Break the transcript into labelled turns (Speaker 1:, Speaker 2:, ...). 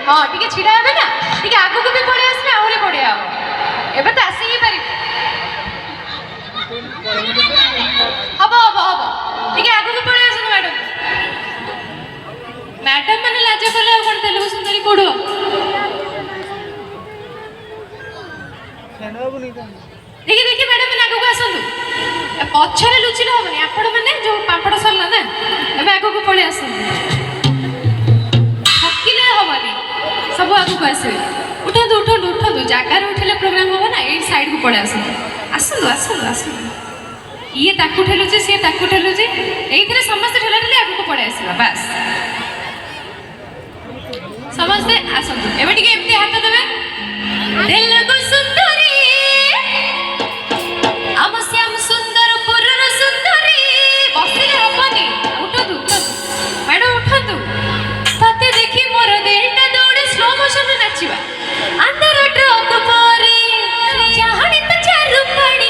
Speaker 1: ହଁ ଟିକେ ଛିଡ଼ା ହେବେ ନା, ଟିକେ ଆଗକୁ ବି ପଳେଇ ଆସିଲେ ଆହୁରି ବଢ଼ିଆ ହବ। ଏବେ ତ ଆସି ହିଁ ପାରିବେ। ହବ ହବ ହବ, ଟିକେ ଆଗକୁ ପଳେଇ ଆସନ୍ତୁ ମ୍ୟାଡମ୍। ମ୍ୟାଡମ୍ ମାନେ ଲାଜ କଲେ ଆଉ କ'ଣ ତେଲୁଗୁ ସୁନ୍ଦରୀ କୋଉଠୁ? ଦେଖି ଦେଖି ମ୍ୟାଡମ୍ ମାନେ ଆଗକୁ ଆସନ୍ତୁ। ପଛରେ ଲୁଚିଲେ ହବନି, ଆପଣ ମାନେ ଯୋଉ ପାମ୍ପଡ଼ ସରିଲା ନା, ଏବେ ଆଗକୁ ପଳେଇ ଆସନ୍ତୁ। ଥକିଲେ ହବନି, ସବୁ ଆଗକୁ ଆସିବେ। ଉଠନ୍ତୁ ଉଠନ୍ତୁ ଉଠନ୍ତୁ, ଜାଗାରେ ଉଠିଲେ ପ୍ରୋଗ୍ରାମ ହବ ନା, ଏଇ ସାଇଡକୁ ପଳେଇ ଆସନ୍ତୁ। ଆସନ୍ତୁ ଆସନ୍ତୁ ଆସନ୍ତୁ। ଇଏ ତାକୁ ଠେଲୁଛି, ସିଏ ତାକୁ ଠେଲୁଛି, ଏଇଥିରେ ସମସ୍ତେ ଠେଲା ଠେଲି ଆଗକୁ ପଳେଇ ଆସିବା ବାସ୍। ସମସ୍ତେ ଆସନ୍ତୁ, ଏବେ ଟିକେ ଏମିତି ହାତ ଦେବେ। ତେଲୁଗୁ ସୁନ୍ଦରୀ ଆମ ଶ୍ୟାମ ସୁନ୍ଦରପୁରର ସୁନ୍ଦରୀ। ବସିଲେ ହବନି, ଉଠନ୍ତୁ ଉଠନ୍ତୁ ମ୍ୟାଡମ୍ ଉଠନ୍ତୁ। ତତେ ଦେଖି ମୋର ଦିଲଟା ଦୌଡେ, ସ୍ଲୋ ମୋସନରେ ନାଚିବା। ଆନ୍ଧାର ଟ୍ରକ୍ ପରେ ଚାହାଣି ତ ଚାରୁ ପାଣି।